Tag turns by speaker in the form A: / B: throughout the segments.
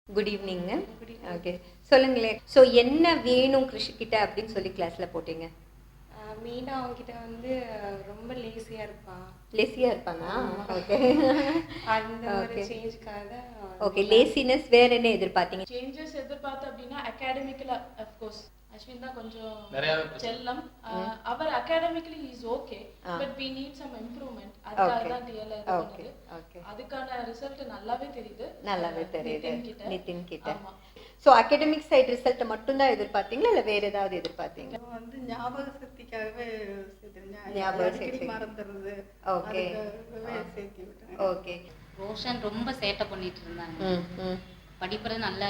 A: Good ஈவினிங்க.
B: Good evening.
A: Okay, சொல்லுங்களேன். So என்ன வேணும் கிருஷிக்கிட்ட அப்படின்னு சொல்லி கிளாஸ்ல போட்டீங்க?
B: மெயினாக அவங்ககிட்ட வந்து ரொம்ப லேசியாக இருப்பான்.
A: லேசியா இருப்பானா? ஓகே
B: அந்த ஒரு
A: ஓகே
B: சேஞ்சுக்காக தான்
A: ஓகே. லேசினஸ் வேற என்ன எதிர்பார்த்தீங்க?
C: சேஞ்சஸ் எதிர்பார்த்து அப்படின்னா அகாடமிக்கலா அஃப்கோர்ஸ் அஸ்வின் தான் கொஞ்சம்
D: நிறையவே பிரச்சனை.
C: செல்லம். அவர் academically is okay, but we need some improvement. அதுக்காக தான் டிஎல் இது
A: ஓகே
C: பண்ணது.
A: ஓகே,
C: அதுக்கான ரிசல்ட் நல்லாவே தெரியுது.
A: நல்லாவே தெரியுது
C: நிதின் கிட்ட.
A: நிதின் கிட்ட.
C: ஆமா.
A: ஸோ அகாடமிக் சைடு ரிசல்ட் மட்டும் தான் எதிர்பார்த்தீங்களா இல்லை வேற ஏதாவது எதிர்பார்த்தீங்க?
E: நான் வந்து ஞாபக சக்திக்காகவே
A: ஞாபக
E: அடிக்கடி
A: சக்தி.
E: மறந்துடுறது.
A: ஓகே
E: அதுக்காகவே சேர்த்து விட்டேன்.
A: ஓகே.
F: ரோஷன் ரொம்ப சேட்டை பண்ணிட்டு இருந்தாங்க.
A: ம் ம்
F: படிப்புறது நல்ல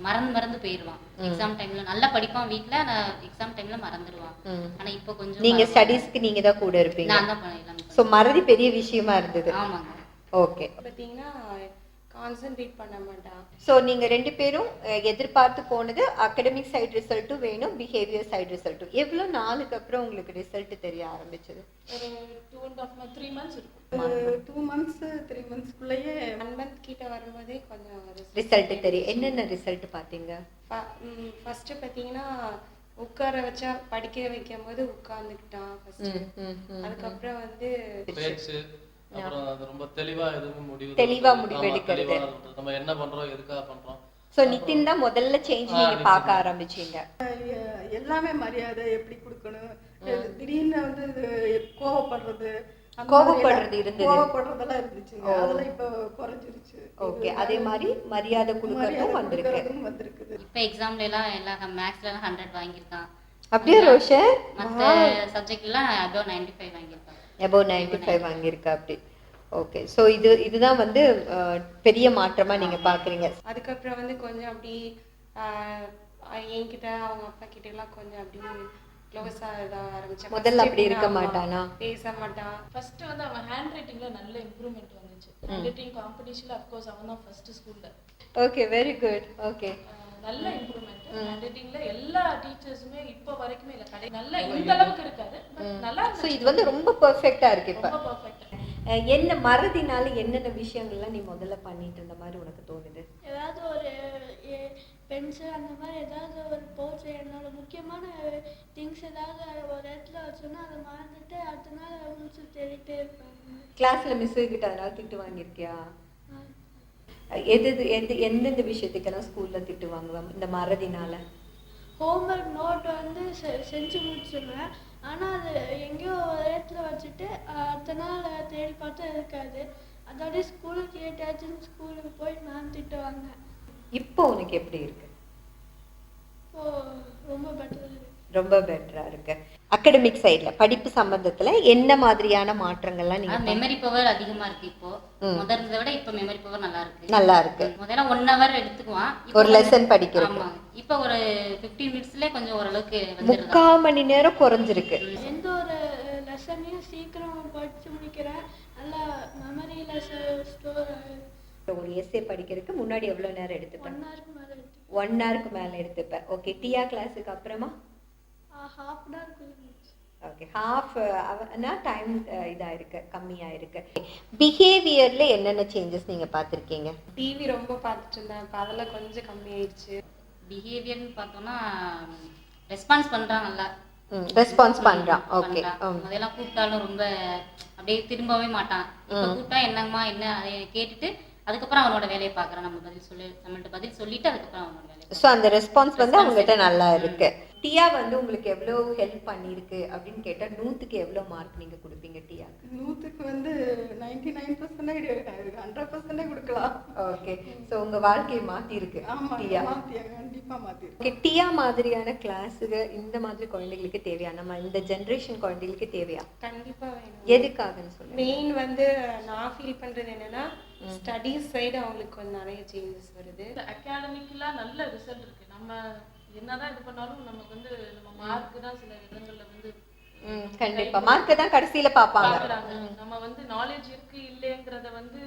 F: மறந்து போயிடுவான். எக்ஸாம் டைம்ல நல்லா படிப்பான் வீட்ல, ஆனா எக்ஸாம் டைம்ல மறந்துடுவான்.
A: ம்.
F: ஆனா இப்போ கொஞ்சம்
A: நீங்க
F: பரவாயில்ல.
A: ஸ்டடீஸ்க்கு நீங்க தான் கூட இருப்பீங்க.
F: நான் தான் பண்ணலாம்.
A: ஸோ மறதி பெரிய விஷயமா இருந்தது.
F: ஆமாங்க.
A: ஓகே.
B: பார்த்தீங்கன்னா கான்சென்ட்ரேட் பண்ண மாட்டான்.
A: ஸோ நீங்கள் ரெண்டு பேரும் எதிர்பார்த்து போனது அகடமிக் சைடு ரிசல்ட்டும் வேணும், பிஹேவியர் சைடு ரிசல்ட்டும். எவ்வளோ நாளுக்கு அப்புறம் உங்களுக்கு ரிசல்ட் தெரிய ஆரம்பிச்சது?
C: ஒரு 2.5 months 3 months இருக்கும்.
E: 2 months 3 monthsக்குள்ளேயே
B: 1 month கிட்ட வரும்போதே கொஞ்சம்
A: ரிசல்ட் தெரியும். என்னென்ன ரிசல்ட் பார்த்தீங்க?
B: ஃபர்ஸ்ட் பார்த்தீங்கன்னா உட்கார வச்சா படிக்க வைக்கும் போது உட்கார்ந்துக்கிட்டான் ஃபர்ஸ்ட். அதுக்கப்புறம் வந்து
D: பேச்சு அப்புறம் அது ரொம்ப தெளிவா எதுவும்
A: தெளிவா முடிவு எடுக்கிறது.
D: நம்ம என்ன பண்றோம் எதுக்காக பண்றோம்.
A: ஸோ நிதின் தான் முதல்ல சேஞ்ச் நீங்க பார்க்க ஆரம்பிச்சீங்க.
E: எல்லாமே மரியாதை எப்படி கொடுக்கணும், திடீர்னு வந்து கோவப்படுறது,
A: இருந்தது.
E: கோவப்படுறதெல்லாம் இருந்துச்சுங்க. அதெல்லாம் இப்போ குறைஞ்சிருச்சு.
A: ஓகே. அதே மாதிரி மரியாதை கொடுக்கறதும்
E: வந்திருக்குது.
F: இப்போ எக்ஸாம்ல எல்லாம் மேக்ஸ்ல 100 வாங்கியிருக்கான்.
A: அப்படியே ரோஷன்
F: மற்ற சப்ஜெக்ட்ல எல்லாம் above 95 வாங்கியிருக்கான்.
A: above 95 வாங்கியிருக்கா அப்படி. ஓகே. ஸோ இதுதான் வந்து பெரிய மாற்றமா நீங்க பாக்குறீங்க.
B: அதுக்கப்புறம் வந்து கொஞ்சம் அப்படி என்கிட்ட அவங்க அப்பா கிட்ட எல்லாம் கொஞ்சம் அப்படி க்ளோஸா இதாக ஆரம்பிச்சேன்.
A: முதல்ல அப்படி இருக்க மாட்டானா?
B: பேச மாட்டான்.
C: ஃபர்ஸ்ட் வந்து அவன் ஹேண்ட் ரைட்டிங்ல நல்ல இம்ப்ரூவ்மெண்ட் வந்துச்சு. ஹேண்ட் ரைட்டிங் காம்படிஷன்ல அஃப்கோர்ஸ் அவன் தான் ஃபர்ஸ்ட் ஸ்கூல்ல.
A: Okay, very good. ஓகே,
C: நல்ல இம்ப்ரூவ்மெண்ட். ஹேண்ட் ரைட்டிங்ல எல்லா டீச்சர்ஸுமே இப்போ வரைக்குமே இல்ல நல்ல இந்த அளவுக்கு இருக்காது, பட் நல்லா
A: ஸோ இது வந்து ரொம்ப பெர்ஃபெக்ட்டா இருக்கு இப்ப.
C: ரொம்ப பெர்ஃபெக்ட்.
A: என்ன மறதினால என்னென்ன விஷயங்கள்லாம் நீ முதல்ல பண்ணிட்டு இருந்த மாதிரி உனக்கு தோணுது?
G: ஏதாவது ஒரு பென்சில் அந்த மாதிரி ஏதாவது ஒரு போச்சு, என்னோட முக்கியமான திங்ஸ் ஏதாவது ஒரு இடத்துல வச்சோன்னா அதை மறந்துட்டு அடுத்த நாள் முடிச்சு தேடிட்டே இருப்பாங்க.
A: கிளாஸ்ல மிஸ் கிட்ட அதனால திட்டு வாங்கியிருக்கியா? எந்தெந்த விஷயத்துக்கெல்லாம் ஸ்கூல்ல திட்டு வாங்குவேன் இந்த மறதினால?
G: ஹோம்ஒர்க் நோட் வந்து செஞ்சு முடிச்சிடுவேன், ஆனால் அது எங்கேயோ ஒரு இடத்துல வச்சுட்டு அடுத்த நாள் தேடி பார்த்தா இருக்காது. அதோடய ஸ்கூலுக்கு ஏட்டாச்சுன்னு ஸ்கூலுக்கு போய் மேம் திட்டுவாங்க.
A: இப்போ உனக்கு எப்படி இருக்கு?
G: இப்போ ரொம்ப பெட்டர்.
A: ரொம்ப பெட்டரா இருக்கு. அகாடமிக் சைடுல படிப்பு சம்பந்தத்துல என்ன மாதிரியான மாற்றங்கள்லாம் நீங்க?
F: மெமரி பவர் அதிகமா இருக்கு இப்போ. முதல்ல விட இப்போ மெமரி பவர் நல்லா இருக்கு. முதல்ல 1 hour எடுத்துக்குவான்
A: ஒரு லெசன் படிக்கிறது.
F: ஆமா, இப்போ ஒரு 15 minutesல கொஞ்சம் ஓரளவுக்கு
A: 3/4 மணி நேரம் குறைஞ்சிருக்கு.
G: எந்த ஒரு லெசனையும் சீக்கிரம் படிச்சு முடிக்கிறேன், நல்லா மெமரியில ஸ்டோர்.
A: ஒரு எஸ்ஏ படிக்கிறதுக்கு முன்னாடி எவ்வளவு நேரம் எடுத்துப்பேன்?
G: 1 hour மேல எடுத்து
A: 1 hourக்கு மேல எடுத்துப்பேன். ஓகே. டிஆ கிளாஸுக்கு அப்புறமா
G: half an hour.
A: Okay, half ஹவர்னா டைம் இதா இருக்கு, கம்மியா இருக்கு. பிஹேவியர்ல என்னென்ன சேஞ்சஸ் நீங்க பார்த்திருக்கீங்க?
B: டிவி ரொம்ப பார்த்துட்டு இருந்தேன், இப்போ அதெல்லாம் கொஞ்சம் கம்மி ஆயிடுச்சு.
F: பிஹேவியர்னு பார்த்தோம்னா ரெஸ்பான்ஸ் பண்றான் நல்லா.
A: ரெஸ்பான்ஸ் பண்றான். ஓகே.
F: அதெல்லாம் கூப்பிட்டாலும் ரொம்ப அப்படியே திரும்பவே மாட்டான். இப்போ கூப்பிட்டா என்னங்கம்மா என்ன அதை கேட்டுட்டு அதுக்கப்புறம் அவனோட வேலையை பார்க்குறான். நம்மள்ட்ட பதில் சொல்லிட்டு அதுக்கப்புறம் அவனோட வேலையை.
A: ஸோ அந்த ரெஸ்பான்ஸ் வந்து அவங்ககிட்ட நல்லா இருக்கு. டியா வந்து உங்களுக்கு எவ்வளோ ஹெல்ப் பண்ணியிருக்கு அப்படின்னு கேட்டால் 100க்கு எவ்வளோ மார்க் நீங்கள் கொடுப்பீங்க டியாக்கு?
E: 100க்கு வந்து 99% 100% கொடுக்கலாம்.
A: ஓகே. ஸோ உங்கள் வாழ்க்கையை மாற்றிருக்கு டியா.
E: கண்டிப்பாக மாற்றி.
A: ஓகே. டியா மாதிரியான கிளாஸுக்கு இந்த மாதிரி குழந்தைகளுக்கு தேவையா? நம்ம இந்த ஜென்ரேஷன் குழந்தைகளுக்கு தேவையா?
B: கண்டிப்பாக வேணும்.
A: எதுக்காகன்னு சொல்லுங்க.
B: மெயின் வந்து நான் ஃபீல் பண்ணுறது என்னன்னா ஸ்டடீஸ் சைடு அவங்களுக்கு கொஞ்சம் நிறைய சேஞ்சஸ் வருது.
C: அகாடமிக்கலா நல்ல ரிசல்ட் இருக்கு. நம்ம என்னதான் இது பண்ணாலும் நமக்கு வந்து நம்ம மார்க் தான் சில இடங்கள்ல வந்து
A: கண்டிப்பா மார்க் தான் கடைசியில பாப்பாங்க.
C: நம்ம வந்து நாலேஜ் இருக்கு இல்லையங்கறத வந்து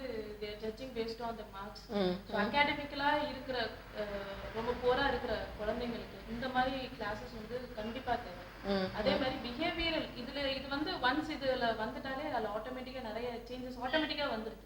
C: judging based on the marks. So அகாடமிக்கலா இருக்கிற ரொம்ப போரா இருக்கிற குழந்தைகளுக்கு இந்த மாதிரி கிளாसेस வந்து கண்டிப்பா தேவை. அதே மாதிரி பிஹேவியரல் இது வந்து ஒன்ஸ் இதுல வந்துட்டாலே அதுல ஆட்டோமேட்டிக்கா நிறைய சேஞ்சஸ் ஆட்டோமேட்டிக்கா வந்துருது.